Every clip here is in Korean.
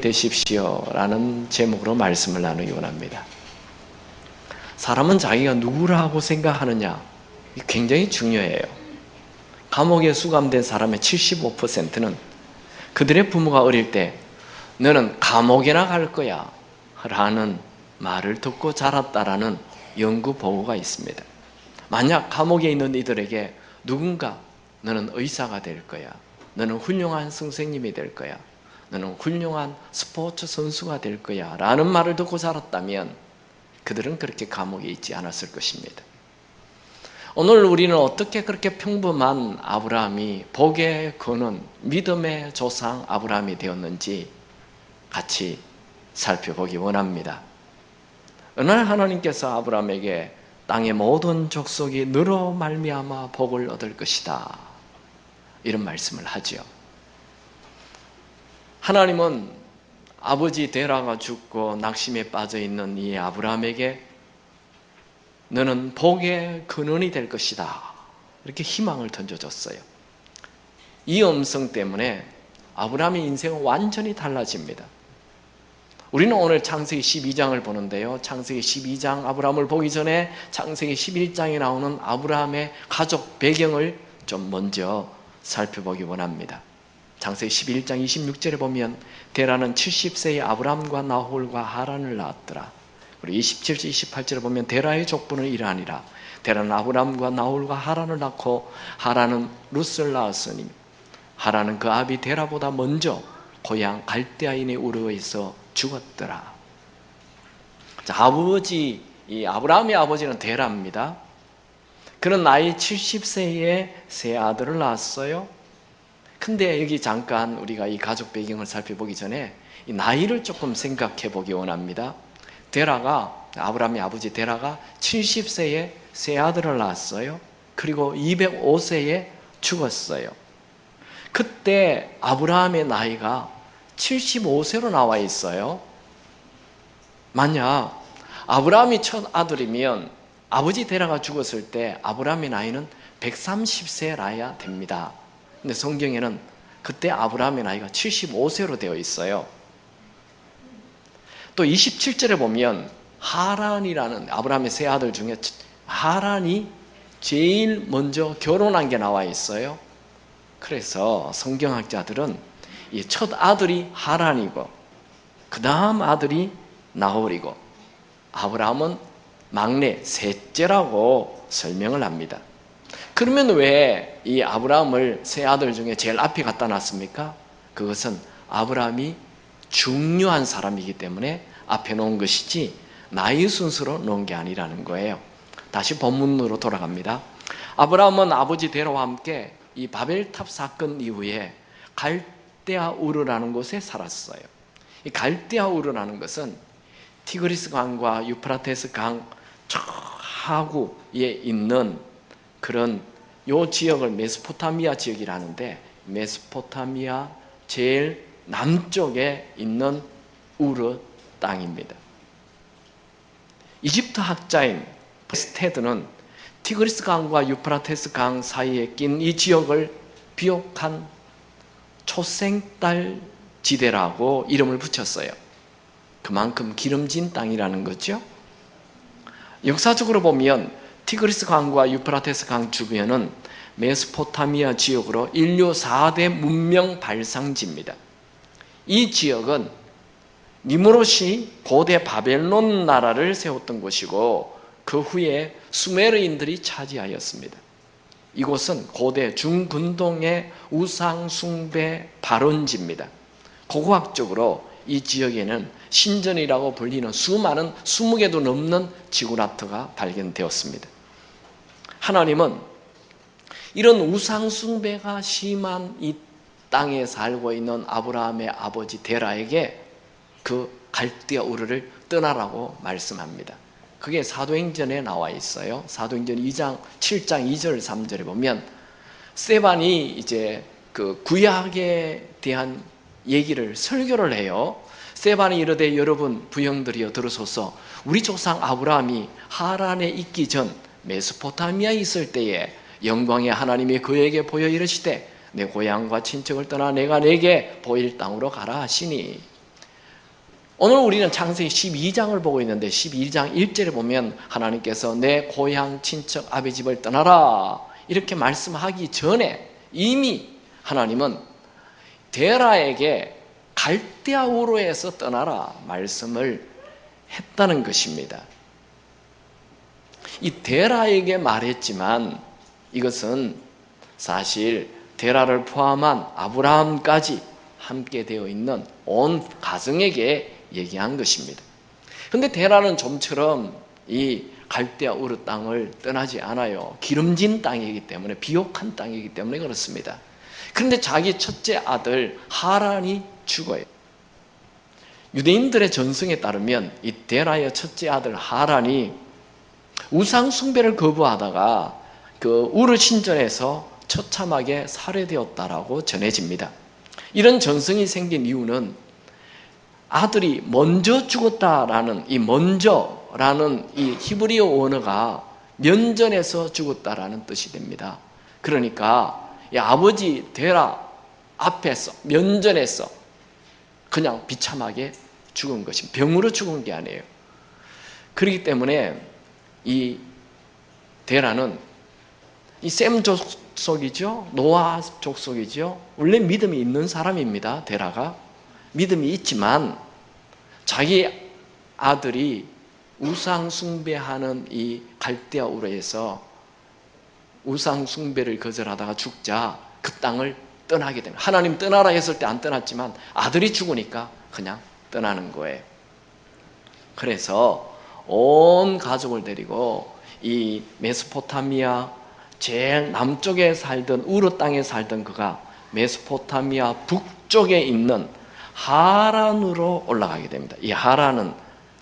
되십시오라는 제목으로 말씀을 나누기 원합니다. 사람은 자기가 누구라고 생각하느냐, 굉장히 중요해요. 감옥에 수감된 사람의 75%는 그들의 부모가 어릴 때 너는 감옥에나 갈 거야 라는 말을 듣고 자랐다라는 연구 보고가 있습니다. 만약 감옥에 있는 이들에게 누군가 너는 의사가 될 거야, 너는 훌륭한 선생님이 될 거야, 너는 훌륭한 스포츠 선수가 될 거야 라는 말을 듣고 자랐다면 그들은 그렇게 감옥에 있지 않았을 것입니다. 오늘 우리는 어떻게 그렇게 평범한 아브라함이 복의 근원, 믿음의 조상 아브라함이 되었는지 같이 살펴보기 원합니다. 어느 날 하나님께서 아브라함에게 땅의 모든 족속이 너로 말미암아 복을 얻을 것이다, 이런 말씀을 하죠. 하나님은 아버지 데라가 죽고 낙심에 빠져있는 이 아브라함에게 너는 복의 근원이 될 것이다, 이렇게 희망을 던져줬어요. 이 음성 때문에 아브라함의 인생은 완전히 달라집니다. 우리는 오늘 창세기 12장을 보는데요, 창세기 12장 아브라함을 보기 전에 창세기 11장에 나오는 아브라함의 가족 배경을 좀 먼저 살펴보기 원합니다. 창세기 11장 26절에 보면 데라는 70세의 아브라함과 나홀과 하란을 낳았더라. 그리고 27절 28절에 보면 데라의 족보는 이러하니라. 데라는 아브라함과 나홀과 하란을 낳고 하란은 룻을 낳았으니 하란은 그 아비 데라보다 먼저 고향 갈대아인의 우르에서 죽었더라. 자, 이 아브라함의 아버지는 데라입니다. 그는 나이 70세에 세 아들을 낳았어요. 근데 여기 잠깐 우리가 이 가족 배경을 살펴보기 전에 이 나이를 조금 생각해 보기 원합니다. 아브라함의 아버지 데라가 70세에 세 아들을 낳았어요. 그리고 205세에 죽었어요. 그때 아브라함의 나이가 75세로 나와 있어요. 만약 아브라함이 첫 아들이면 아버지 데라가 죽었을 때 아브라함의 나이는 130세라야 됩니다. 근데 성경에는 그때 아브라함의 나이가 75세로 되어 있어요. 또 27절에 보면 하란이라는 아브라함의 세 아들 중에 하란이 제일 먼저 결혼한 게 나와 있어요. 그래서 성경학자들은 이 첫 아들이 하란이고 그 다음 아들이 나홀이고 아브라함은 막내 셋째라고 설명을 합니다. 그러면 왜 이 아브라함을 세 아들 중에 제일 앞에 갖다 놨습니까? 그것은 아브라함이 중요한 사람이기 때문에 앞에 놓은 것이지 나이 순서로 놓은 게 아니라는 거예요. 다시 본문으로 돌아갑니다. 아브라함은 아버지 데라와 함께 이 바벨탑 사건 이후에 갈대아 우르라는 곳에 살았어요. 이 갈대아 우르라는 것은 티그리스 강과 유프라테스 강 하구에 있는 그런 요 지역을 메소포타미아 지역이라는데 메소포타미아 제일 남쪽에 있는 우르 땅입니다. 이집트 학자인 스테드는 티그리스 강과 유프라테스 강 사이에 낀 이 지역을 비옥한 초생딸 지대라고 이름을 붙였어요. 그만큼 기름진 땅이라는 거죠. 역사적으로 보면 티그리스 강과 유프라테스 강 주변은 메소포타미아 지역으로 인류 4대 문명 발상지입니다. 이 지역은 니므롯이 고대 바벨론 나라를 세웠던 곳이고 그 후에 수메르인들이 차지하였습니다. 이곳은 고대 중근동의 우상 숭배 발원지입니다. 고고학적으로 이 지역에는 신전이라고 불리는 수많은 20개도 넘는 지구라트가 발견되었습니다. 하나님은 이런 우상 숭배가 심한 이 땅에 살고 있는 아브라함의 아버지 데라에게 그 갈대아 우르를 떠나라고 말씀합니다. 그게 사도행전에 나와 있어요. 사도행전 2장 7장 2절 3절에 보면 스데반이 이제 그 구약에 대한 얘기를 설교를 해요. 스데반이 이르되 여러분 부형들이여 들으소서, 우리 조상 아브라함이 하란에 있기 전 메소포타미아에 있을 때에 영광의 하나님이 그에게 보여 이르시되 내 고향과 친척을 떠나 내가 내게 보일 땅으로 가라 하시니 오늘 우리는 창세기 12장을 보고 있는데 12장 1절에 보면 하나님께서 내 고향 친척 아비 집을 떠나라 이렇게 말씀하기 전에 이미 하나님은 데라에게 갈대아 우르에서 떠나라 말씀을 했다는 것입니다. 이 데라에게 말했지만 이것은 사실 데라를 포함한 아브라함까지 함께 되어 있는 온 가정에게 얘기한 것입니다. 그런데 데라는 좀처럼 이 갈대아 우르 땅을 떠나지 않아요. 기름진 땅이기 때문에, 비옥한 땅이기 때문에 그렇습니다. 그런데 자기 첫째 아들 하란이 죽어요. 유대인들의 전승에 따르면 이 데라의 첫째 아들 하란이 우상 숭배를 거부하다가 그 우르 신전에서 처참하게 살해되었다라고 전해집니다. 이런 전승이 생긴 이유는 아들이 먼저 죽었다라는 이 먼저라는 이 히브리어 언어가 면전에서 죽었다라는 뜻이 됩니다. 그러니까 이 아버지 데라 앞에서 면전에서 그냥 비참하게 죽은 것입니다. 병으로 죽은 게 아니에요. 그렇기 때문에 이 데라는 이 셈 족속이죠. 노아 족속이죠. 원래 믿음이 있는 사람입니다. 데라가 믿음이 있지만 자기 아들이 우상 숭배하는 이 갈대아 우르에서 우상 숭배를 거절하다가 죽자 그 땅을 떠나게 됩니다. 하나님 떠나라 했을 때 안 떠났지만 아들이 죽으니까 그냥 떠나는 거예요. 그래서 온 가족을 데리고 이 메소포타미아 제일 남쪽에 살던 우르 땅에 살던 그가 메소포타미아 북쪽에 있는 하란으로 올라가게 됩니다. 이 하란은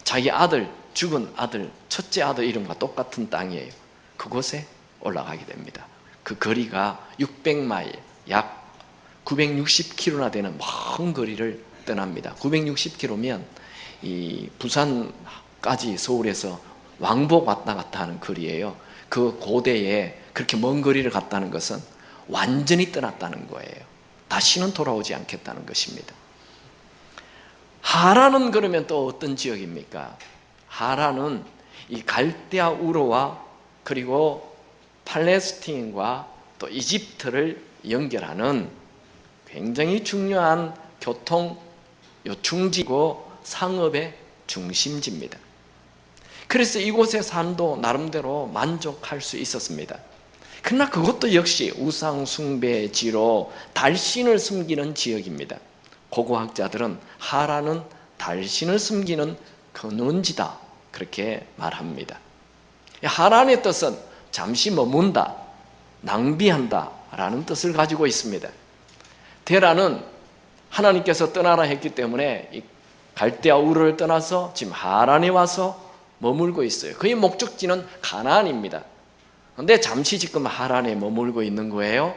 자기 아들, 죽은 아들, 첫째 아들 이름과 똑같은 땅이에요. 그곳에 올라가게 됩니다. 그 거리가 600마일, 약 960km나 되는 먼 거리를 떠납니다. 960km면 이 부산까지 서울에서 왕복 왔다 갔다 하는 거리예요. 그 고대에 그렇게 먼 거리를 갔다는 것은 완전히 떠났다는 거예요. 다시는 돌아오지 않겠다는 것입니다. 하란은 그러면 또 어떤 지역입니까? 하란은 이 갈대아 우르와 그리고 팔레스틴과 또 이집트를 연결하는 굉장히 중요한 교통 요충지고 상업의 중심지입니다. 그래서 이곳의 삶도 나름대로 만족할 수 있었습니다. 그러나 그것도 역시 우상 숭배지로 달신을 숨기는 지역입니다. 고고학자들은 하란은 달신을 숨기는 근원지다 그렇게 말합니다. 하란의 뜻은 잠시 머문다, 낭비한다 라는 뜻을 가지고 있습니다. 데라는 하나님께서 떠나라 했기 때문에 이 갈대아 우르를 떠나서 지금 하란에 와서 머물고 있어요. 그의 목적지는 가나안입니다. 그런데 잠시 지금 하란에 머물고 있는 거예요.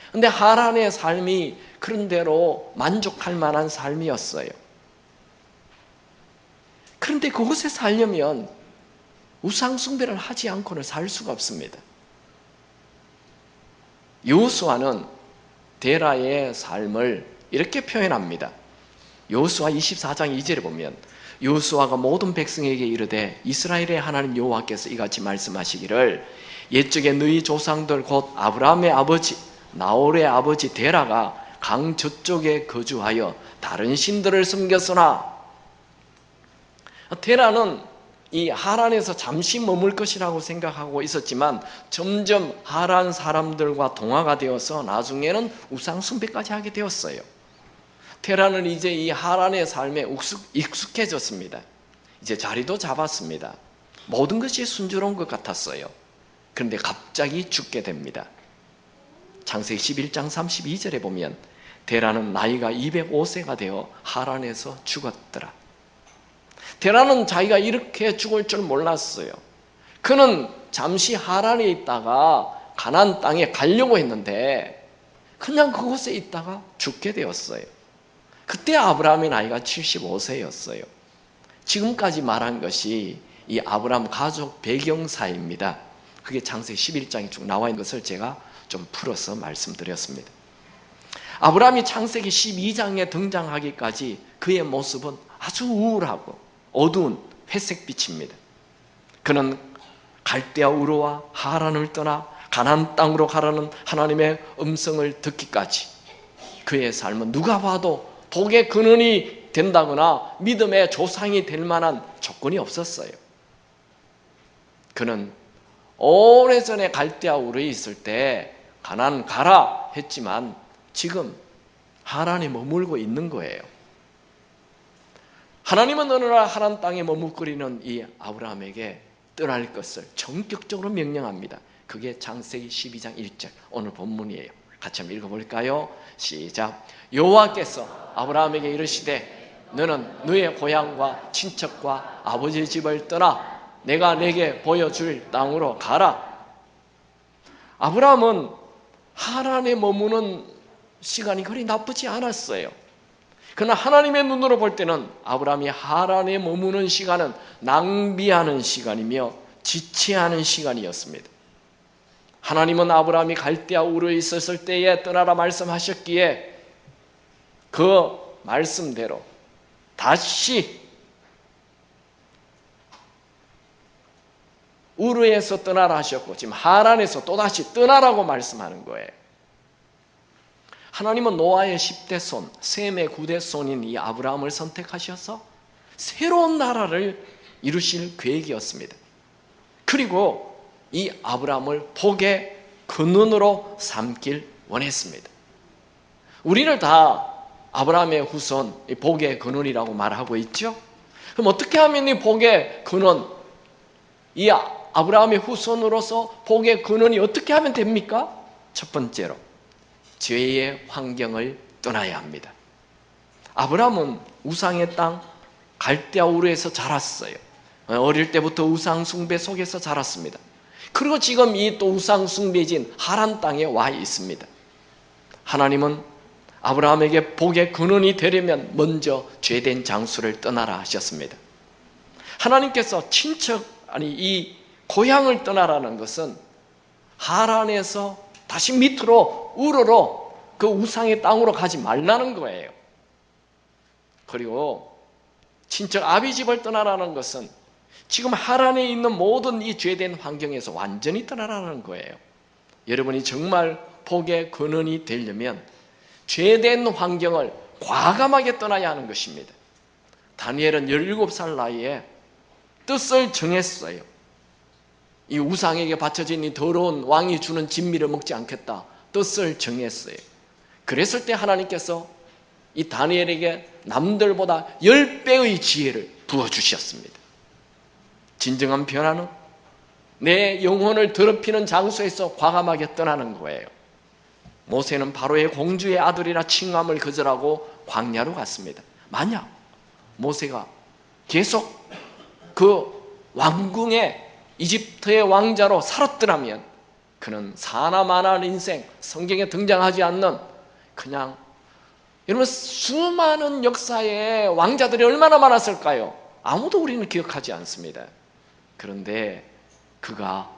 그런데 하란의 삶이 그런 대로 만족할 만한 삶이었어요. 그런데 그곳에 살려면 우상 숭배를 하지 않고는 살 수가 없습니다. 여호수아는 데라의 삶을 이렇게 표현합니다. 여호수아 24장 2절에 보면 여호수아가 모든 백성에게 이르되 이스라엘의 하나님 여호와께서 이같이 말씀하시기를 옛적에 너희 조상들 곧 아브라함의 아버지 나홀의 아버지 데라가 강 저쪽에 거주하여 다른 신들을 섬겼으나 데라는 이 하란에서 잠시 머물 것이라고 생각하고 있었지만 점점 하란 사람들과 동화가 되어서 나중에는 우상 숭배까지 하게 되었어요. 데라는 이제 이 하란의 삶에 익숙해졌습니다. 이제 자리도 잡았습니다. 모든 것이 순조로운 것 같았어요. 그런데 갑자기 죽게 됩니다. 창세기 11장 32절에 보면 데라는 나이가 205세가 되어 하란에서 죽었더라. 데라는 자기가 이렇게 죽을 줄 몰랐어요. 그는 잠시 하란에 있다가 가나안 땅에 가려고 했는데 그냥 그곳에 있다가 죽게 되었어요. 그때 아브라함의 나이가 75세였어요. 지금까지 말한 것이 이 아브라함 가족 배경사입니다. 그게 창세기 11장에 쭉 나와 있는 것을 제가 좀 풀어서 말씀드렸습니다. 아브라함이 창세기 12장에 등장하기까지 그의 모습은 아주 우울하고 어두운 회색빛입니다. 그는 갈대아 우르와 하란을 떠나 가나안 땅으로 가라는 하나님의 음성을 듣기까지 그의 삶은 누가 봐도 복의 근원이 된다거나 믿음의 조상이 될 만한 조건이 없었어요. 그는 오래전에 갈대아 우르에 있을 때 가나안 가라 했지만 지금 하란에 머물고 있는 거예요. 하나님은 어느 날 하란 땅에 머뭇거리는 이 아브라함에게 떠날 것을 전격적으로 명령합니다. 그게 창세기 12장 1절 오늘 본문이에요. 같이 한번 읽어볼까요? 시작. 여호와께서 아브라함에게 이르시되 너는 너의 고향과 친척과 아버지의 집을 떠나 내가 내게 보여줄 땅으로 가라. 아브라함은 하란에 머무는 시간이 그리 나쁘지 않았어요. 그러나 하나님의 눈으로 볼 때는 아브라함이 하란에 머무는 시간은 낭비하는 시간이며 지체하는 시간이었습니다. 하나님은 아브라함이 갈대아 우르에 있었을 때에 떠나라 말씀하셨기에 그 말씀대로 다시 우르에서 떠나라 하셨고 지금 하란에서 또다시 떠나라고 말씀하는 거예요. 하나님은 노아의 10대 손, 셈의 9대 손인 이 아브라함을 선택하셔서 새로운 나라를 이루실 계획이었습니다. 그리고 이 아브라함을 복의 근원으로 삼길 원했습니다. 우리를 다 아브라함의 후손, 복의 근원이라고 말하고 있죠. 그럼 어떻게 하면 이 복의 근원, 이 아브라함의 후손으로서 복의 근원이 어떻게 하면 됩니까? 첫 번째로 죄의 환경을 떠나야 합니다. 아브라함은 우상의 땅 갈대아 우르에서 자랐어요. 어릴 때부터 우상 숭배 속에서 자랐습니다. 그리고 지금 이 또 우상 숭배진 하란 땅에 와 있습니다. 하나님은 아브라함에게 복의 근원이 되려면 먼저 죄된 장소를 떠나라 하셨습니다. 하나님께서 이 고향을 떠나라는 것은 하란에서 다시 밑으로 우르로 그 우상의 땅으로 가지 말라는 거예요. 그리고 친척 아비 집을 떠나라는 것은 지금 하란에 있는 모든 이 죄된 환경에서 완전히 떠나라는 거예요. 여러분이 정말 복의 근원이 되려면 죄된 환경을 과감하게 떠나야 하는 것입니다. 다니엘은 17살 나이에 뜻을 정했어요. 이 우상에게 바쳐진 이 더러운 왕이 주는 진미를 먹지 않겠다. 뜻을 정했어요. 그랬을 때 하나님께서 이 다니엘에게 남들보다 10배의 지혜를 부어주셨습니다. 진정한 변화는 내 영혼을 더럽히는 장소에서 과감하게 떠나는 거예요. 모세는 바로의 공주의 아들이라 칭함을 거절하고 광야로 갔습니다. 만약 모세가 계속 그 왕궁의 이집트의 왕자로 살았더라면 그는 사나마나한 인생, 성경에 등장하지 않는 그냥 여러분 수많은 역사의 왕자들이 얼마나 많았을까요? 아무도 우리는 기억하지 않습니다. 그런데 그가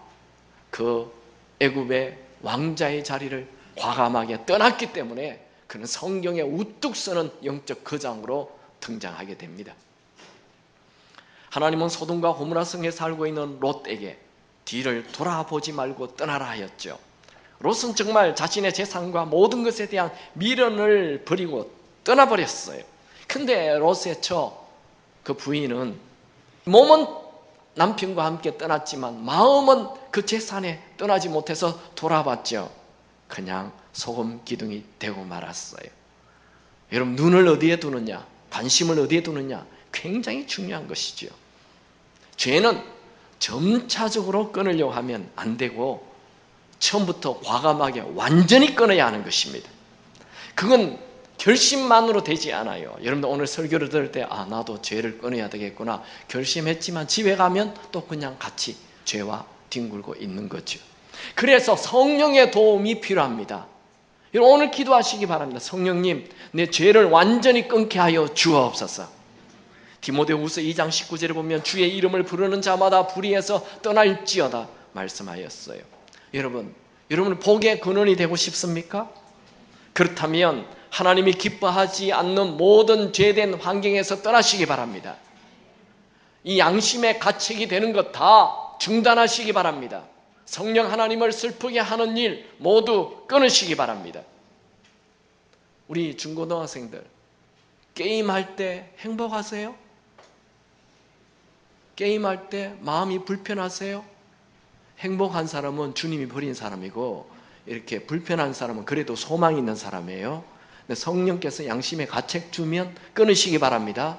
그 애굽의 왕자의 자리를 과감하게 떠났기 때문에 그는 성경에 우뚝 서는 영적 거장으로 등장하게 됩니다. 하나님은 소돔과 고모라 성에 살고 있는 롯에게 뒤를 돌아보지 말고 떠나라 하였죠. 롯은 정말 자신의 재산과 모든 것에 대한 미련을 버리고 떠나버렸어요. 근데 롯의 그 부인은 몸은 남편과 함께 떠났지만 마음은 그 재산에 떠나지 못해서 돌아봤죠. 그냥 소금 기둥이 되고 말았어요. 여러분 눈을 어디에 두느냐, 관심을 어디에 두느냐 굉장히 중요한 것이죠. 죄는 점차적으로 끊으려고 하면 안 되고 처음부터 과감하게 완전히 끊어야 하는 것입니다. 그건 결심만으로 되지 않아요. 여러분들 오늘 설교를 들을 때 나도 죄를 끊어야 되겠구나 결심했지만 집에 가면 또 그냥 같이 죄와 뒹굴고 있는 거죠. 그래서 성령의 도움이 필요합니다. 여러분 오늘 기도하시기 바랍니다. 성령님 내 죄를 완전히 끊게 하여 주옵소서. 디모데후서 2장 19절에 보면 주의 이름을 부르는 자마다 불의에서 떠날지어다 말씀하였어요. 여러분 복의 근원이 되고 싶습니까? 그렇다면 하나님이 기뻐하지 않는 모든 죄된 환경에서 떠나시기 바랍니다. 이 양심의 가책이 되는 것 다 중단하시기 바랍니다. 성령 하나님을 슬프게 하는 일 모두 끊으시기 바랍니다. 우리 중고등학생들, 게임할 때 행복하세요? 게임할 때 마음이 불편하세요? 행복한 사람은 주님이 버린 사람이고, 이렇게 불편한 사람은 그래도 소망이 있는 사람이에요. 근데 성령께서 양심의 가책 주면 끊으시기 바랍니다.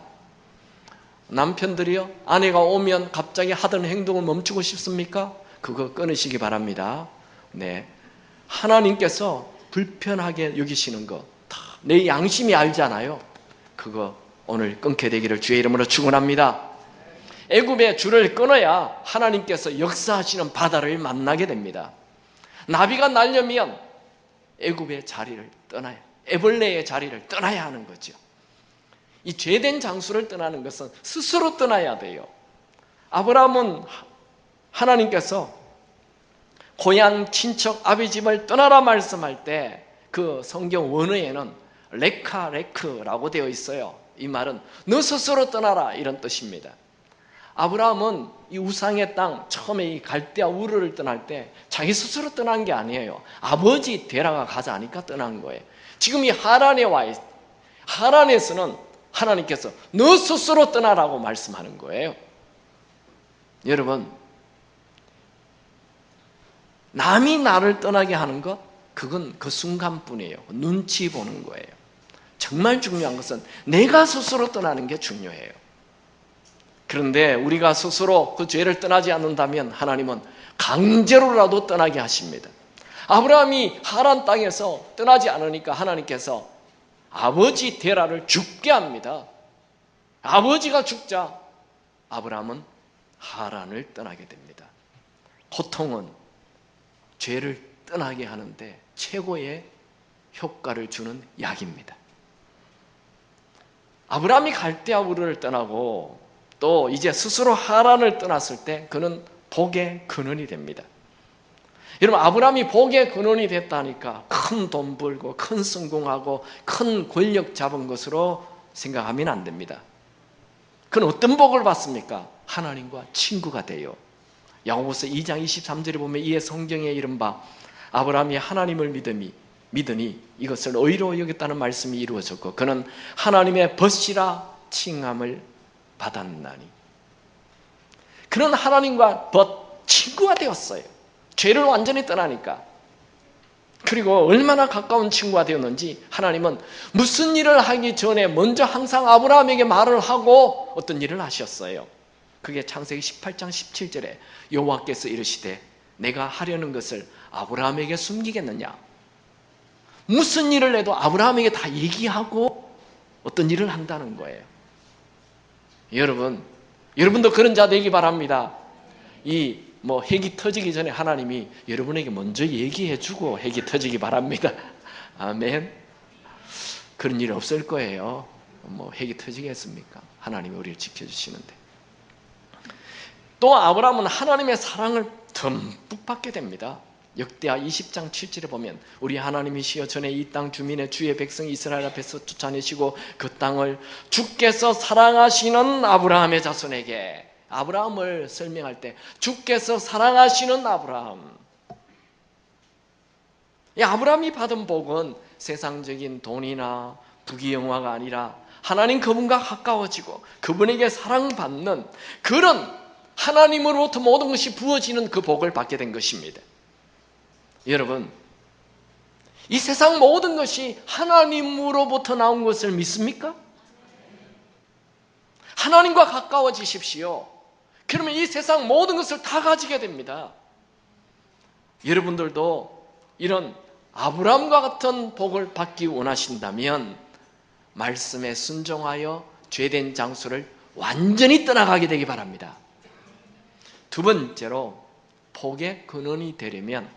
남편들이요, 아내가 오면 갑자기 하던 행동을 멈추고 싶습니까? 그거 끊으시기 바랍니다. 네, 하나님께서 불편하게 여기시는 거 다 내 양심이 알잖아요. 그거 오늘 끊게 되기를 주의 이름으로 축원합니다. 애굽의 줄을 끊어야 하나님께서 역사하시는 바다를 만나게 됩니다. 나비가 날려면 애굽의 자리를 떠나야, 애벌레의 자리를 떠나야 하는 거죠. 이 죄된 장소를 떠나는 것은 스스로 떠나야 돼요. 아브라함은 하나님께서 고향 친척 아비 집을 떠나라 말씀할 때 그 성경 원어에는 레카레크라고 되어 있어요. 이 말은 너 스스로 떠나라 이런 뜻입니다. 아브라함은 이 우상의 땅, 처음에 이 갈대아 우르를 떠날 때 자기 스스로 떠난 게 아니에요. 아버지 데라가 가자 하니까 떠난 거예요. 지금 이 하란에 와 있어요. 하란에서는 하나님께서 너 스스로 떠나라고 말씀하는 거예요. 여러분, 남이 나를 떠나게 하는 것, 그건 그 순간뿐이에요. 눈치 보는 거예요. 정말 중요한 것은 내가 스스로 떠나는 게 중요해요. 그런데 우리가 스스로 그 죄를 떠나지 않는다면 하나님은 강제로라도 떠나게 하십니다. 아브라함이 하란 땅에서 떠나지 않으니까 하나님께서 아버지 데라를 죽게 합니다. 아버지가 죽자 아브라함은 하란을 떠나게 됩니다. 고통은 죄를 떠나게 하는데 최고의 효과를 주는 약입니다. 아브라함이 갈대아 우르를 떠나고 또 이제 스스로 하란을 떠났을 때 그는 복의 근원이 됩니다. 여러분, 아브라함이 복의 근원이 됐다니까 큰 돈 벌고 큰 성공하고 큰 권력 잡은 것으로 생각하면 안 됩니다. 그는 어떤 복을 받습니까? 하나님과 친구가 돼요. 야고보서 2장 23절에 보면 이에 성경에 이른바 아브라함이 하나님을 믿으니 이것을 의로 여겼다는 말씀이 이루어졌고 그는 하나님의 벗이라 칭함을 받았나니. 그는 하나님과 친구가 되었어요. 죄를 완전히 떠나니까. 그리고 얼마나 가까운 친구가 되었는지 하나님은 무슨 일을 하기 전에 먼저 항상 아브라함에게 말을 하고 어떤 일을 하셨어요. 그게 창세기 18장 17절에 여호와께서 이르시되 내가 하려는 것을 아브라함에게 숨기겠느냐. 무슨 일을 해도 아브라함에게 다 얘기하고 어떤 일을 한다는 거예요. 여러분도 그런 자 되기 바랍니다. 핵이 터지기 전에 하나님이 여러분에게 먼저 얘기해주고 핵이 터지기 바랍니다. 아멘. 그런 일 없을 거예요. 핵이 터지겠습니까? 하나님이 우리를 지켜주시는데. 또 아브라함은 하나님의 사랑을 듬뿍 받게 됩니다. 역대하 20장 7절에 보면 우리 하나님이시여 전에 이 땅 주민의 주의 백성 이스라엘 앞에서 쫓아내시고 그 땅을 주께서 사랑하시는 아브라함의 자손에게, 아브라함을 설명할 때 주께서 사랑하시는 아브라함, 이 아브라함이 받은 복은 세상적인 돈이나 부귀영화가 아니라 하나님 그분과 가까워지고 그분에게 사랑받는 그런 하나님으로부터 모든 것이 부어지는 그 복을 받게 된 것입니다. 여러분, 이 세상 모든 것이 하나님으로부터 나온 것을 믿습니까? 하나님과 가까워지십시오. 그러면 이 세상 모든 것을 다 가지게 됩니다. 여러분들도 이런 아브라함과 같은 복을 받기 원하신다면 말씀에 순종하여 죄된 장소를 완전히 떠나가게 되기 바랍니다. 두 번째로 복의 근원이 되려면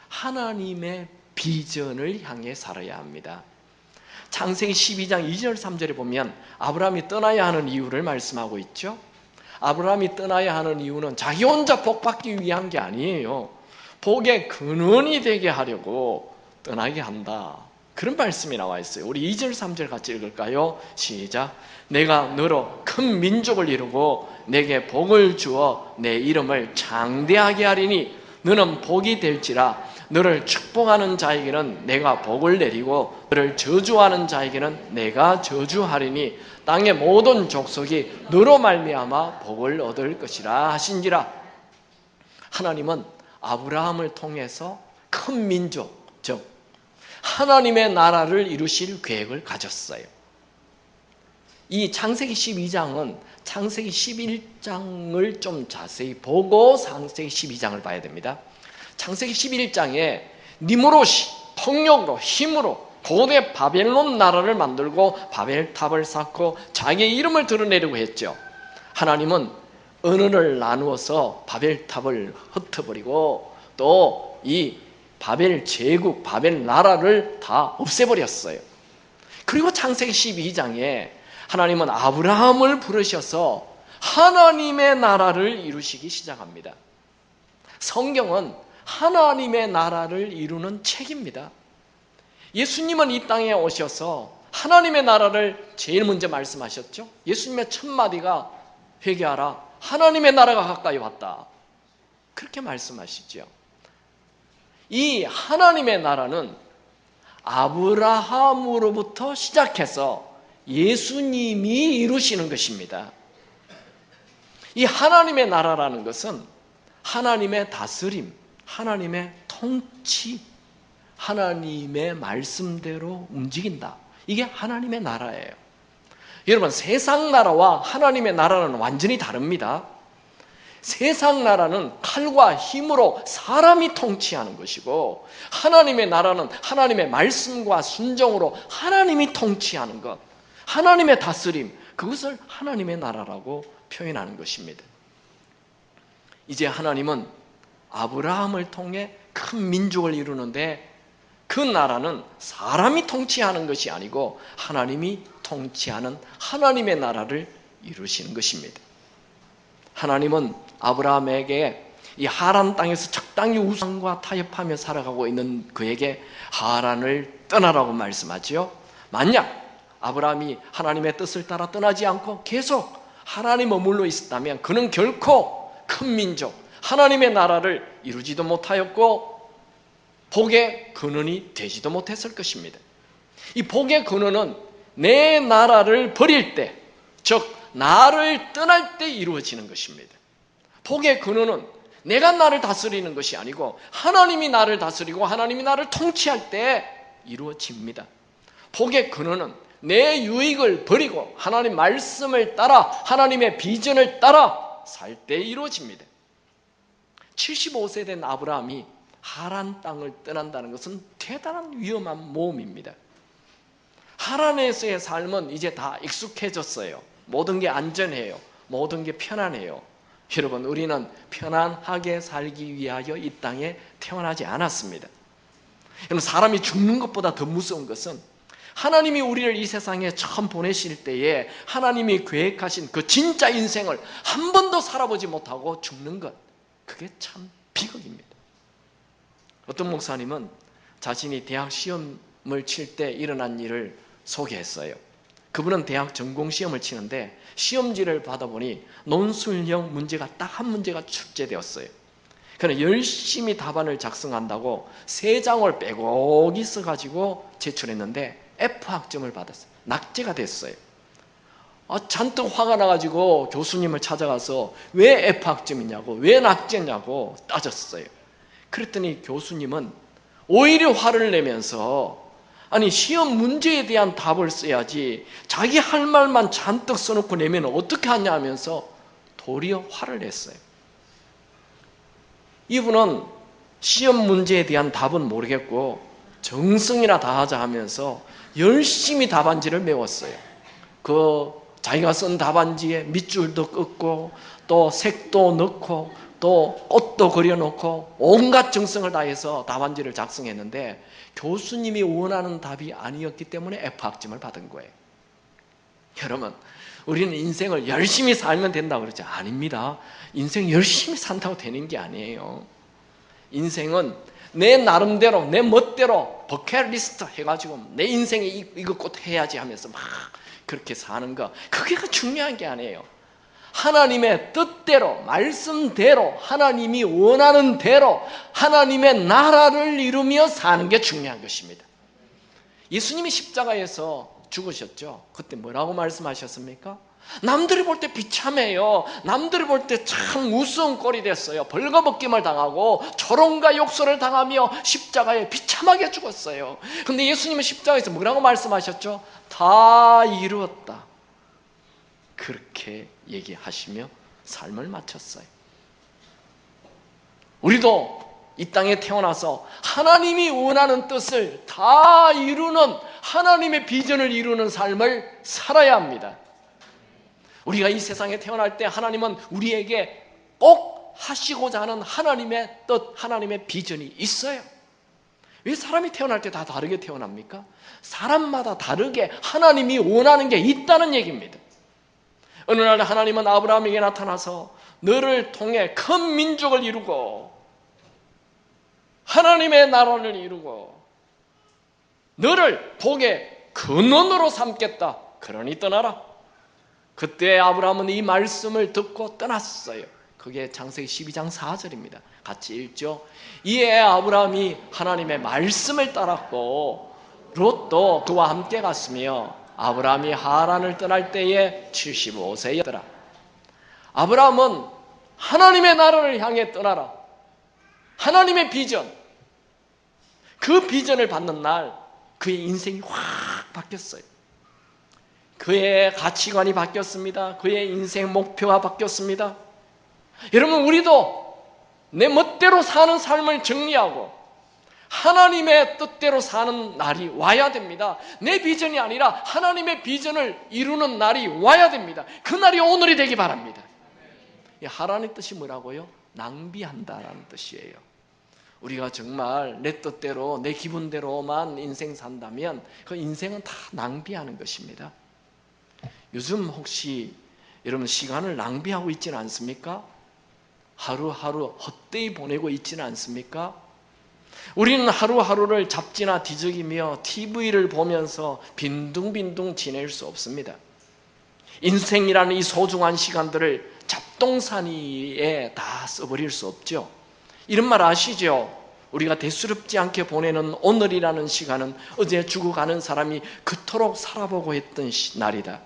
하나님의 비전을 향해 살아야 합니다. 창세기 12장 2절 3절에 보면 아브라함이 떠나야 하는 이유를 말씀하고 있죠. 아브라함이 떠나야 하는 이유는 자기 혼자 복 받기 위한 게 아니에요. 복의 근원이 되게 하려고 떠나게 한다. 그런 말씀이 나와 있어요. 우리 2절 3절 같이 읽을까요? 시작. 내가 너로 큰 민족을 이루고 내게 복을 주어 내 이름을 장대하게 하리니 너는 복이 될지라. 너를 축복하는 자에게는 내가 복을 내리고 너를 저주하는 자에게는 내가 저주하리니 땅의 모든 족속이 너로 말미암아 복을 얻을 것이라 하신지라. 하나님은 아브라함을 통해서 큰 민족, 즉 하나님의 나라를 이루실 계획을 가졌어요. 이 창세기 12장은 창세기 11장을 좀 자세히 보고 창세기 12장을 봐야 됩니다. 창세기 11장에 니므롯이 폭력으로 힘으로 고대 바벨론 나라를 만들고 바벨탑을 쌓고 자기의 이름을 드러내려고 했죠. 하나님은 언어를 나누어서 바벨탑을 흩어버리고 또 이 바벨 제국, 바벨 나라를 다 없애버렸어요. 그리고 창세기 12장에 하나님은 아브라함을 부르셔서 하나님의 나라를 이루시기 시작합니다. 성경은 하나님의 나라를 이루는 책입니다. 예수님은 이 땅에 오셔서 하나님의 나라를 제일 먼저 말씀하셨죠. 예수님의 첫 마디가 회개하라, 하나님의 나라가 가까이 왔다, 그렇게 말씀하시죠. 이 하나님의 나라는 아브라함으로부터 시작해서 예수님이 이루시는 것입니다. 이 하나님의 나라라는 것은 하나님의 다스림, 하나님의 통치, 하나님의 말씀대로 움직인다. 이게 하나님의 나라예요. 여러분, 세상 나라와 하나님의 나라는 완전히 다릅니다. 세상 나라는 칼과 힘으로 사람이 통치하는 것이고, 하나님의 나라는 하나님의 말씀과 순종으로 하나님이 통치하는 것, 하나님의 다스림, 그것을 하나님의 나라라고 표현하는 것입니다. 이제 하나님은 아브라함을 통해 큰 민족을 이루는데, 그 나라는 사람이 통치하는 것이 아니고 하나님이 통치하는 하나님의 나라를 이루시는 것입니다. 하나님은 아브라함에게 이 하란 땅에서 적당히 우상과 타협하며 살아가고 있는 그에게 하란을 떠나라고 말씀하지요. 만약 아브라함이 하나님의 뜻을 따라 떠나지 않고 계속 하나님 머물러 있었다면 그는 결코 큰 민족, 하나님의 나라를 이루지도 못하였고 복의 근원이 되지도 못했을 것입니다. 이 복의 근원은 내 나라를 버릴 때, 즉 나를 떠날 때 이루어지는 것입니다. 복의 근원은 내가 나를 다스리는 것이 아니고 하나님이 나를 다스리고 하나님이 나를 통치할 때 이루어집니다. 복의 근원은 내 유익을 버리고 하나님 말씀을 따라 하나님의 비전을 따라 살 때 이루어집니다. 75세 된 아브라함이 하란 땅을 떠난다는 것은 대단한 위험한 모험입니다. 하란에서의 삶은 이제 다 익숙해졌어요. 모든 게 안전해요. 모든 게 편안해요. 여러분, 우리는 편안하게 살기 위하여 이 땅에 태어나지 않았습니다. 여러분, 사람이 죽는 것보다 더 무서운 것은 하나님이 우리를 이 세상에 처음 보내실 때에 하나님이 계획하신 그 진짜 인생을 한 번도 살아보지 못하고 죽는 것, 그게 참 비극입니다. 어떤 목사님은 자신이 대학 시험을 칠 때 일어난 일을 소개했어요. 그분은 대학 전공시험을 치는데 시험지를 받아보니 논술형 문제가 딱 한 문제가 출제되었어요. 그는 열심히 답안을 작성한다고 3장을 빼곡히 써가지고 제출했는데 F학점을 받았어요. 낙제가 됐어요. 잔뜩 화가 나가지고 교수님을 찾아가서 왜 F학점이냐고, 왜 낙제냐고 따졌어요. 그랬더니 교수님은 오히려 화를 내면서, 아니 시험 문제에 대한 답을 써야지 자기 할 말만 잔뜩 써놓고 내면 어떻게 하냐 하면서 도리어 화를 냈어요. 이분은 시험 문제에 대한 답은 모르겠고 정성이나 다하자 하면서 열심히 답안지를 메웠어요. 자기가 쓴 답안지에 밑줄도 긋고 또 색도 넣고 또 꽃도 그려놓고 온갖 정성을 다해서 답안지를 작성했는데 교수님이 원하는 답이 아니었기 때문에 F학점을 받은 거예요. 여러분, 우리는 인생을 열심히 살면 된다고 그러죠. 아닙니다. 인생 열심히 산다고 되는 게 아니에요. 인생은 내 나름대로 내 멋대로 버킷리스트 해가지고 내 인생에 이거 꼭 해야지 하면서 막 그렇게 사는 거, 그게 중요한 게 아니에요. 하나님의 뜻대로, 말씀대로, 하나님이 원하는 대로 하나님의 나라를 이루며 사는 게 중요한 것입니다. 예수님이 십자가에서 죽으셨죠. 그때 뭐라고 말씀하셨습니까? 남들이 볼 때 비참해요. 남들이 볼 때 참 우스운 꼴이 됐어요. 벌거벗김을 당하고 조롱과 욕설을 당하며 십자가에 비참하게 죽었어요. 근데 예수님은 십자가에서 뭐라고 말씀하셨죠? 다 이루었다. 그렇게 얘기하시며 삶을 마쳤어요. 우리도 이 땅에 태어나서 하나님이 원하는 뜻을 다 이루는, 하나님의 비전을 이루는 삶을 살아야 합니다. 우리가 이 세상에 태어날 때 하나님은 우리에게 꼭 하시고자 하는 하나님의 뜻, 하나님의 비전이 있어요. 왜 사람이 태어날 때 다 다르게 태어납니까? 사람마다 다르게 하나님이 원하는 게 있다는 얘기입니다. 어느 날 하나님은 아브라함에게 나타나서 너를 통해 큰 민족을 이루고 하나님의 나라를 이루고 너를 복의 근원으로 삼겠다. 그러니 떠나라. 그때 아브라함은 이 말씀을 듣고 떠났어요. 그게 창세기 12장 4절입니다. 같이 읽죠. 이에 아브라함이 하나님의 말씀을 따랐고 롯도 그와 함께 갔으며 아브라함이 하란을 떠날 때에 75세였더라. 아브라함은 하나님의 나라를 향해 떠나라. 하나님의 비전, 그 비전을 받는 날 그의 인생이 확 바뀌었어요. 그의 가치관이 바뀌었습니다. 그의 인생 목표가 바뀌었습니다. 여러분, 우리도 내 멋대로 사는 삶을 정리하고 하나님의 뜻대로 사는 날이 와야 됩니다. 내 비전이 아니라 하나님의 비전을 이루는 날이 와야 됩니다. 그 날이 오늘이 되기 바랍니다. 하라는 뜻이 뭐라고요? 낭비한다라는 뜻이에요. 우리가 정말 내 뜻대로 내 기분대로만 인생 산다면 그 인생은 다 낭비하는 것입니다. 요즘 혹시 여러분 시간을 낭비하고 있지는 않습니까? 하루하루 헛되이 보내고 있지는 않습니까? 우리는 하루하루를 잡지나 뒤적이며 TV를 보면서 빈둥빈둥 지낼 수 없습니다. 인생이라는 이 소중한 시간들을 잡동사니에 다 써버릴 수 없죠. 이런 말 아시죠? 우리가 대수롭지 않게 보내는 오늘이라는 시간은 어제 죽어가는 사람이 그토록 살아보고 했던 날이다.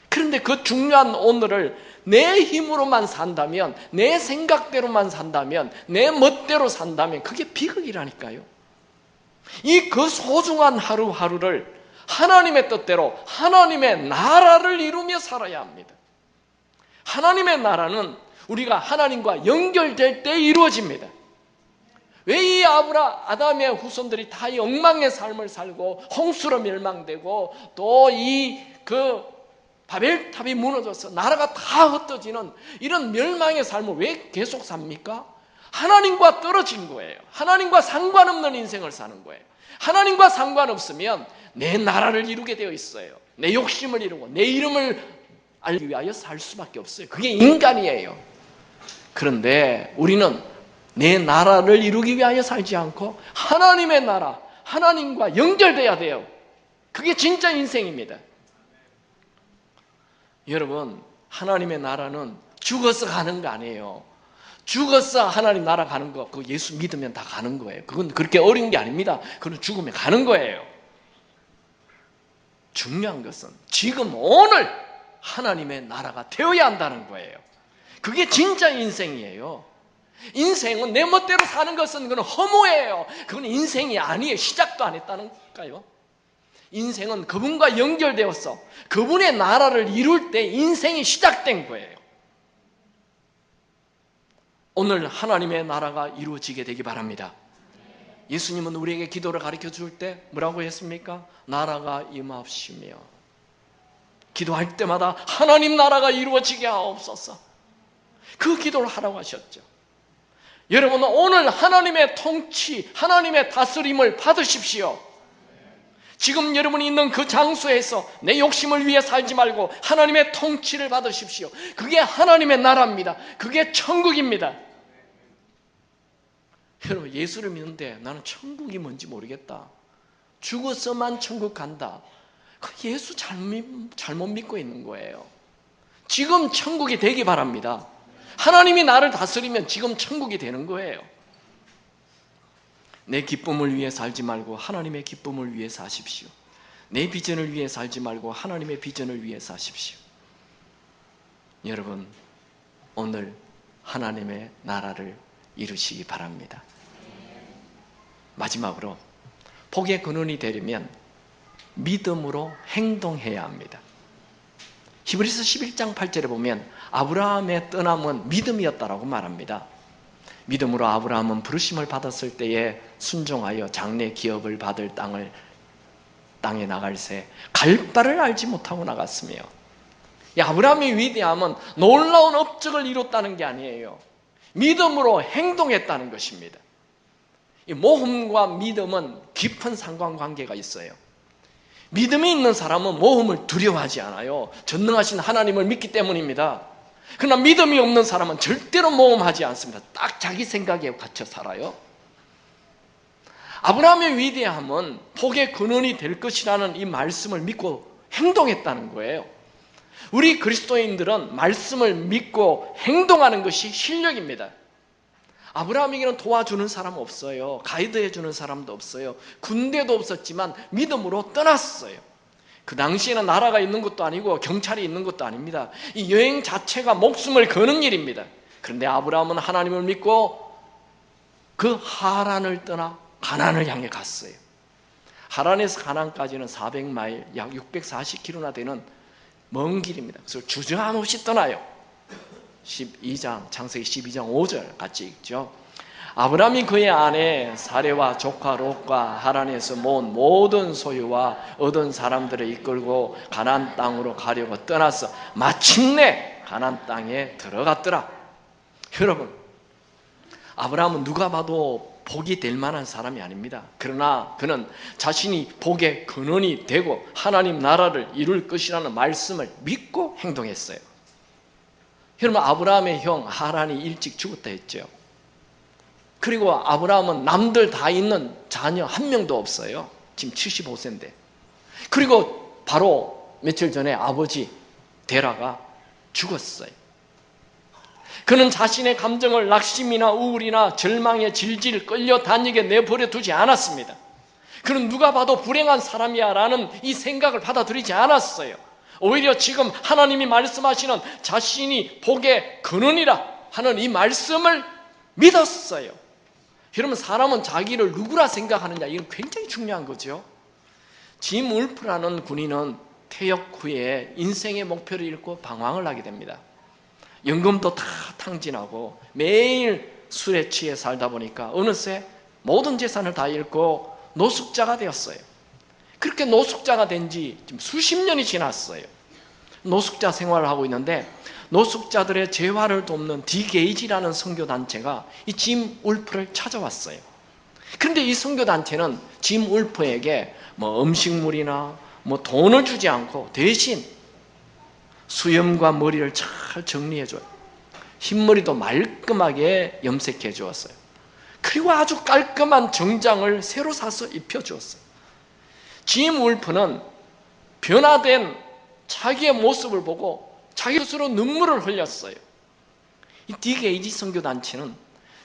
그런데 그 중요한 오늘을 내 힘으로만 산다면, 내 생각대로만 산다면, 내 멋대로 산다면 그게 비극이라니까요. 이 그 소중한 하루하루를 하나님의 뜻대로 하나님의 나라를 이루며 살아야 합니다. 하나님의 나라는 우리가 하나님과 연결될 때 이루어집니다. 왜 이 아담의 후손들이 다 이 엉망의 삶을 살고 홍수로 멸망되고 또 바벨탑이 무너져서 나라가 다 흩어지는 이런 멸망의 삶을 왜 계속 삽니까? 하나님과 떨어진 거예요. 하나님과 상관없는 인생을 사는 거예요. 하나님과 상관없으면 내 나라를 이루게 되어 있어요. 내 욕심을 이루고 내 이름을 알기 위하여 살 수밖에 없어요. 그게 인간이에요. 그런데 우리는 내 나라를 이루기 위하여 살지 않고 하나님의 나라, 하나님과 연결돼야 돼요. 그게 진짜 인생입니다. 여러분, 하나님의 나라는 죽어서 가는 거 아니에요. 죽어서 하나님 나라 가는 거, 그거 예수 믿으면 다 가는 거예요. 그건 그렇게 어려운 게 아닙니다. 그건 죽으면 가는 거예요. 중요한 것은 지금 오늘 하나님의 나라가 되어야 한다는 거예요. 그게 진짜 인생이에요. 인생은 내 멋대로 사는 것은 그건 허무예요. 그건 인생이 아니에요. 시작도 안 했다니까요. 인생은 그분과 연결되어서 그분의 나라를 이룰 때 인생이 시작된 거예요. 오늘 하나님의 나라가 이루어지게 되기 바랍니다. 예수님은 우리에게 기도를 가르쳐 줄 때 뭐라고 했습니까? 나라가 임하옵시며, 기도할 때마다 하나님 나라가 이루어지게 하옵소서, 그 기도를 하라고 하셨죠. 여러분, 오늘 하나님의 통치, 하나님의 다스림을 받으십시오. 지금 여러분이 있는 그 장소에서 내 욕심을 위해 살지 말고 하나님의 통치를 받으십시오. 그게 하나님의 나라입니다. 그게 천국입니다. 여러분, 예수를 믿는데 나는 천국이 뭔지 모르겠다, 죽어서만 천국 간다, 예수 잘못 믿고 있는 거예요. 지금 천국이 되기 바랍니다. 하나님이 나를 다스리면 지금 천국이 되는 거예요. 내 기쁨을 위해 살지 말고 하나님의 기쁨을 위해 사십시오. 내 비전을 위해 살지 말고 하나님의 비전을 위해 사십시오. 여러분, 오늘 하나님의 나라를 이루시기 바랍니다. 마지막으로 복의 근원이 되려면 믿음으로 행동해야 합니다. 히브리서 11장 8절에 보면 아브라함의 떠남은 믿음이었다라고 말합니다. 믿음으로 아브라함은 부르심을 받았을 때에 순종하여 장래 기업을 받을 땅에 나갈새 갈 바를 알지 못하고 나갔으며, 이 아브라함의 위대함은 놀라운 업적을 이뤘다는 게 아니에요. 믿음으로 행동했다는 것입니다. 이 모험과 믿음은 깊은 상관관계가 있어요. 믿음이 있는 사람은 모험을 두려워하지 않아요. 전능하신 하나님을 믿기 때문입니다. 그러나 믿음이 없는 사람은 절대로 모험하지 않습니다. 딱 자기 생각에 갇혀 살아요. 아브라함의 위대함은 복의 근원이 될 것이라는 이 말씀을 믿고 행동했다는 거예요. 우리 그리스도인들은 말씀을 믿고 행동하는 것이 실력입니다. 아브라함에게는 도와주는 사람 없어요. 가이드해주는 사람도 없어요. 군대도 없었지만 믿음으로 떠났어요. 그 당시에는 나라가 있는 것도 아니고 경찰이 있는 것도 아닙니다. 이 여행 자체가 목숨을 거는 일입니다. 그런데 아브라함은 하나님을 믿고 그 하란을 떠나 가나안을 향해 갔어요. 하란에서 가나안까지는 400마일, 약 640km나 되는 먼 길입니다. 그래서 주저함 없이 떠나요. 12장, 창세기 12장 5절 같이 읽죠. 아브라함이 그의 아내 사레와 조카 롯과 하란에서 모은 모든 소유와 얻은 사람들을 이끌고 가나안 땅으로 가려고 떠나서 마침내 가나안 땅에 들어갔더라. 여러분, 아브라함은 누가 봐도 복이 될 만한 사람이 아닙니다. 그러나 그는 자신이 복의 근원이 되고 하나님 나라를 이룰 것이라는 말씀을 믿고 행동했어요. 여러분, 아브라함의 형 하란이 일찍 죽었다 했죠. 그리고 아브라함은 남들 다 있는 자녀 한 명도 없어요. 지금 75세인데. 그리고 바로 며칠 전에 아버지 데라가 죽었어요. 그는 자신의 감정을 낙심이나 우울이나 절망에 질질 끌려다니게 내버려 두지 않았습니다. 그는 누가 봐도 불행한 사람이야 라는 이 생각을 받아들이지 않았어요. 오히려 지금 하나님이 말씀하시는 자신이 복의 근원이라 하는 이 말씀을 믿었어요. 여러분, 사람은 자기를 누구라 생각하느냐, 이건 굉장히 중요한 거죠. 짐 울프라는 군인은 퇴역 후에 인생의 목표를 잃고 방황을 하게 됩니다. 연금도 다 탕진하고 매일 술에 취해 살다 보니까 어느새 모든 재산을 다 잃고 노숙자가 되었어요. 그렇게 노숙자가 된 지 지금 수십 년이 지났어요. 노숙자 생활을 하고 있는데 노숙자들의 재활을 돕는 디게이지라는 선교단체가 이 짐 울프를 찾아왔어요. 그런데 이 선교단체는 짐 울프에게 음식물이나 돈을 주지 않고 대신 수염과 머리를 잘 정리해줘요. 흰머리도 말끔하게 염색해 주었어요. 그리고 아주 깔끔한 정장을 새로 사서 입혀주었어요. 짐 울프는 변화된 자기의 모습을 보고 자기 스스로 눈물을 흘렸어요. 이 디게이지 선교단체는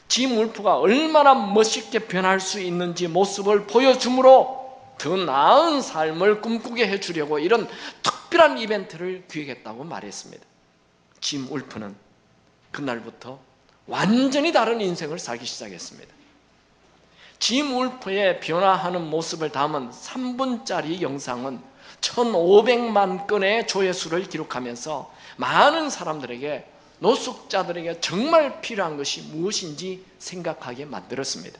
짐 울프가 얼마나 멋있게 변할 수 있는지 모습을 보여주므로 더 나은 삶을 꿈꾸게 해주려고 이런 특별한 이벤트를 기획했다고 말했습니다. 짐 울프는 그날부터 완전히 다른 인생을 살기 시작했습니다. 짐 울프의 변화하는 모습을 담은 3분짜리 영상은 1500만 건의 조회수를 기록하면서 많은 사람들에게, 노숙자들에게 정말 필요한 것이 무엇인지 생각하게 만들었습니다.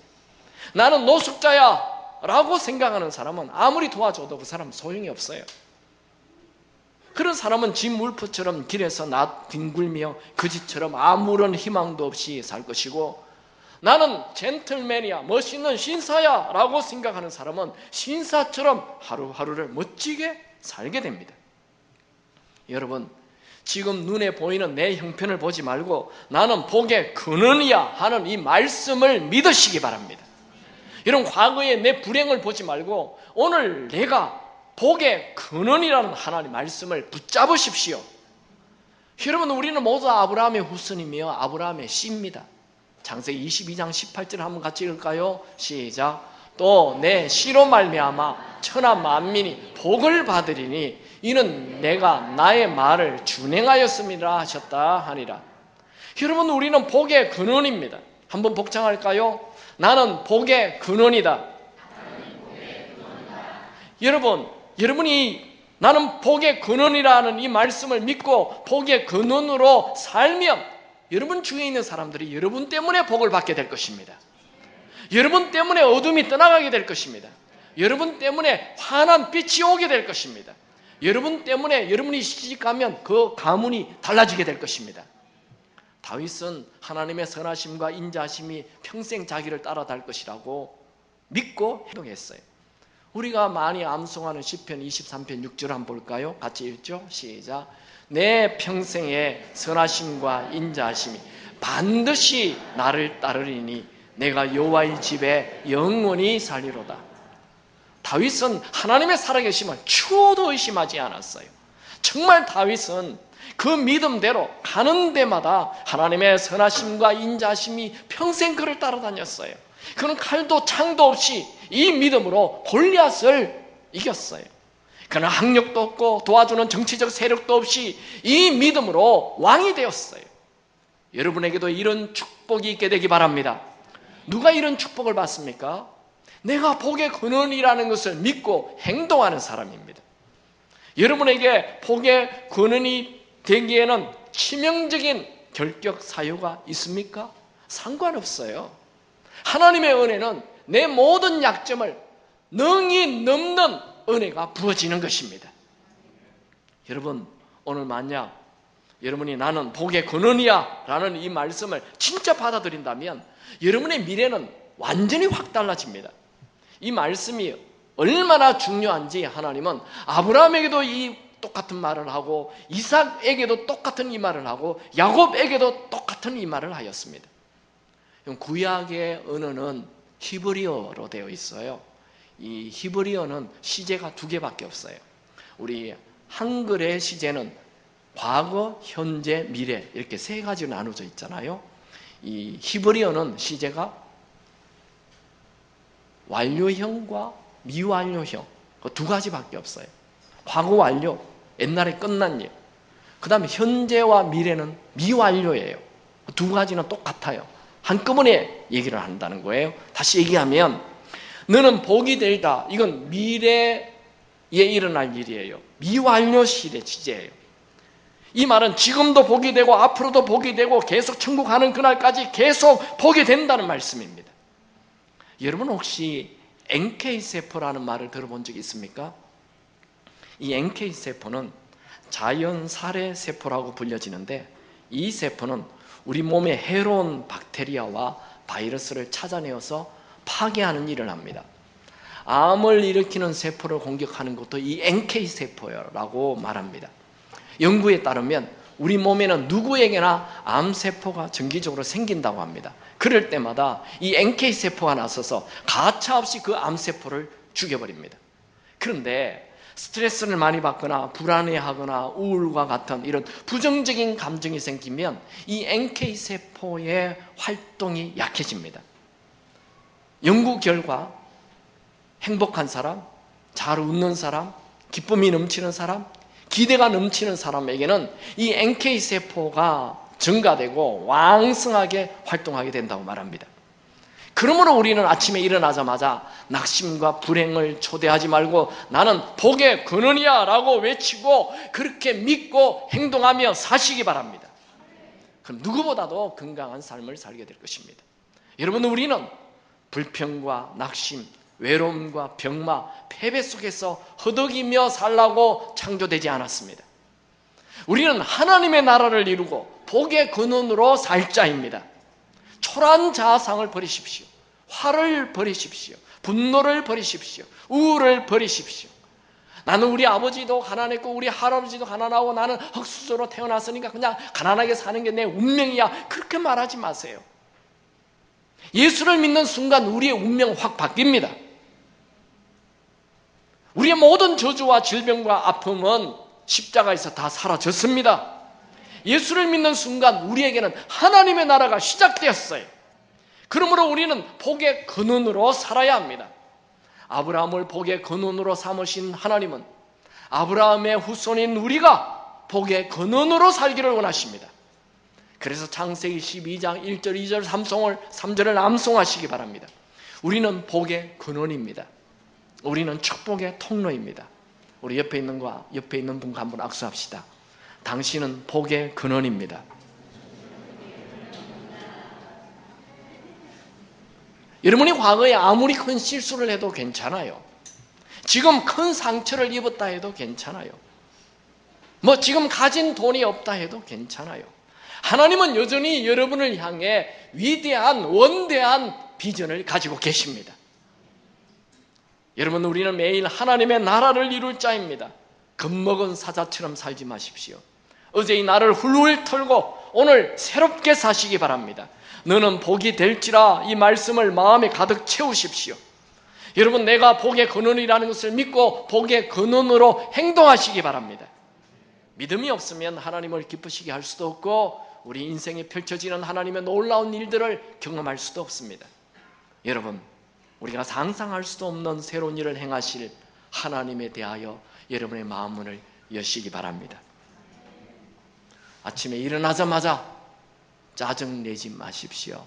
나는 노숙자야 라고 생각하는 사람은 아무리 도와줘도 그 사람은 소용이 없어요. 그런 사람은 짐 울프처럼 길에서 뒹굴며 거지처럼 아무런 희망도 없이 살 것이고, 나는 젠틀맨이야, 멋있는 신사야 라고 생각하는 사람은 신사처럼 하루하루를 멋지게 살게 됩니다. 여러분, 지금 눈에 보이는 내 형편을 보지 말고 나는 복의 근원이야 하는 이 말씀을 믿으시기 바랍니다. 이런 과거의 내 불행을 보지 말고 오늘 내가 복의 근원이라는 하나님의 말씀을 붙잡으십시오. 여러분, 우리는 모두 아브라함의 후손이며 아브라함의 씨입니다. 창세기 22장 18절 한번 같이 읽을까요? 시작. 또 내 씨로 말미암아 천하 만민이 복을 받으리니 이는 내가 나의 말을 준행하였음이라 하셨다 하니라. 여러분, 우리는 복의 근원입니다. 한번 복창할까요? 나는 복의 근원이다. 여러분이 나는 복의 근원이라는 이 말씀을 믿고 복의 근원으로 살면 여러분 주위에 있는 사람들이 여러분 때문에 복을 받게 될 것입니다. 여러분 때문에 어둠이 떠나가게 될 것입니다. 여러분 때문에 환한 빛이 오게 될 것입니다. 여러분 때문에 여러분이 시집가면 그 가문이 달라지게 될 것입니다. 다윗은 하나님의 선하심과 인자하심이 평생 자기를 따라갈 것이라고 믿고 행동했어요. 우리가 많이 암송하는 시편 23편 6절 한번 볼까요? 같이 읽죠? 시작. 내 평생의 선하심과 인자하심이 반드시 나를 따르리니 내가 여호와의 집에 영원히 살리로다. 다윗은 하나님의 살아계심을 추호도 의심하지 않았어요. 정말 다윗은 그 믿음대로 가는 데마다 하나님의 선하심과 인자하심이 평생 그를 따라다녔어요. 그는 칼도 창도 없이 이 믿음으로 골리앗을 이겼어요. 그는 학력도 없고 도와주는 정치적 세력도 없이 이 믿음으로 왕이 되었어요. 여러분에게도 이런 축복이 있게 되기 바랍니다. 누가 이런 축복을 받습니까? 내가 복의 근원이라는 것을 믿고 행동하는 사람입니다. 여러분에게 복의 근원이 되기에는 치명적인 결격 사유가 있습니까? 상관없어요. 하나님의 은혜는 내 모든 약점을 능히 넘는 은혜가 부어지는 것입니다. 여러분, 오늘 만약 여러분이 나는 복의 근원이야 라는 이 말씀을 진짜 받아들인다면 여러분의 미래는 완전히 확 달라집니다. 이 말씀이 얼마나 중요한지 하나님은 아브라함에게도 이 똑같은 말을 하고 이삭에게도 똑같은 이 말을 하고 야곱에게도 똑같은 이 말을 하였습니다. 구약의 언어는 히브리어로 되어 있어요. 이 히브리어는 시제가 두 개밖에 없어요. 우리 한글의 시제는 과거, 현재, 미래 이렇게 세 가지로 나눠져 있잖아요. 이 히브리어는 시제가 완료형과 미완료형 두 가지밖에 없어요. 과거 완료, 옛날에 끝난 일. 그 다음에 현재와 미래는 미완료예요. 두 가지는 똑같아요. 한꺼번에 얘기를 한다는 거예요. 다시 얘기하면 너는 복이 되리라. 이건 미래에 일어날 일이에요. 미완료실의 시제예요. 이 말은 지금도 복이 되고 앞으로도 복이 되고 계속 천국 가는 그날까지 계속 복이 된다는 말씀입니다. 여러분 혹시 NK세포라는 말을 들어본 적 있습니까? 이 NK세포는 자연살해세포라고 불려지는데 이 세포는 우리 몸에 해로운 박테리아와 바이러스를 찾아내어서 파괴하는 일을 합니다. 암을 일으키는 세포를 공격하는 것도 이 NK세포라고 말합니다. 연구에 따르면 우리 몸에는 누구에게나 암세포가 정기적으로 생긴다고 합니다. 그럴 때마다 이 NK세포가 나서서 가차없이 그 암세포를 죽여버립니다. 그런데 스트레스를 많이 받거나 불안해하거나 우울과 같은 이런 부정적인 감정이 생기면 이 NK세포의 활동이 약해집니다. 연구 결과 행복한 사람, 잘 웃는 사람, 기쁨이 넘치는 사람, 기대가 넘치는 사람에게는 이 NK세포가 증가되고 왕성하게 활동하게 된다고 말합니다. 그러므로 우리는 아침에 일어나자마자 낙심과 불행을 초대하지 말고 나는 복의 근원이야 라고 외치고 그렇게 믿고 행동하며 사시기 바랍니다. 그럼 누구보다도 건강한 삶을 살게 될 것입니다. 여러분, 우리는 불평과 낙심, 외로움과 병마, 패배 속에서 허덕이며 살라고 창조되지 않았습니다. 우리는 하나님의 나라를 이루고 복의 근원으로 살 자입니다. 초라한 자아상을 버리십시오. 화를 버리십시오. 분노를 버리십시오. 우울을 버리십시오. 나는 우리 아버지도 가난했고 우리 할아버지도 가난하고 나는 흙수저로 태어났으니까 그냥 가난하게 사는 게 내 운명이야. 그렇게 말하지 마세요. 예수를 믿는 순간 우리의 운명 확 바뀝니다. 우리의 모든 저주와 질병과 아픔은 십자가에서 다 사라졌습니다. 예수를 믿는 순간 우리에게는 하나님의 나라가 시작되었어요. 그러므로 우리는 복의 근원으로 살아야 합니다. 아브라함을 복의 근원으로 삼으신 하나님은 아브라함의 후손인 우리가 복의 근원으로 살기를 원하십니다. 그래서 창세기 12장 1절, 2절, 3절을 암송하시기 바랍니다. 우리는 복의 근원입니다. 우리는 축복의 통로입니다. 우리 옆에 있는 분과 한번 악수합시다. 당신은 복의 근원입니다. 여러분이 과거에 아무리 큰 실수를 해도 괜찮아요. 지금 큰 상처를 입었다 해도 괜찮아요. 지금 가진 돈이 없다 해도 괜찮아요. 하나님은 여전히 여러분을 향해 위대한 원대한 비전을 가지고 계십니다. 여러분, 우리는 매일 하나님의 나라를 이룰 자입니다. 겁먹은 사자처럼 살지 마십시오. 어제의 나를 훌훌 털고 오늘 새롭게 사시기 바랍니다. 너는 복이 될지라 이 말씀을 마음에 가득 채우십시오. 여러분, 내가 복의 근원이라는 것을 믿고 복의 근원으로 행동하시기 바랍니다. 믿음이 없으면 하나님을 기쁘시게 할 수도 없고 우리 인생에 펼쳐지는 하나님의 놀라운 일들을 경험할 수도 없습니다. 여러분, 우리가 상상할 수도 없는 새로운 일을 행하실 하나님에 대하여 여러분의 마음문을 여시기 바랍니다. 아침에 일어나자마자 짜증 내지 마십시오.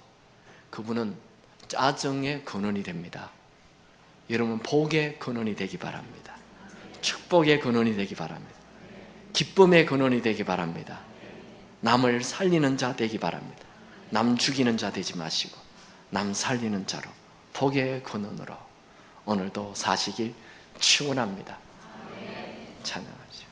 그분은 짜증의 근원이 됩니다. 여러분, 복의 근원이 되기 바랍니다. 축복의 근원이 되기 바랍니다. 기쁨의 근원이 되기 바랍니다. 남을 살리는 자 되기 바랍니다. 남 죽이는 자 되지 마시고 남 살리는 자로 복의 근원으로 오늘도 사시길 축원합니다. 찬양하죠.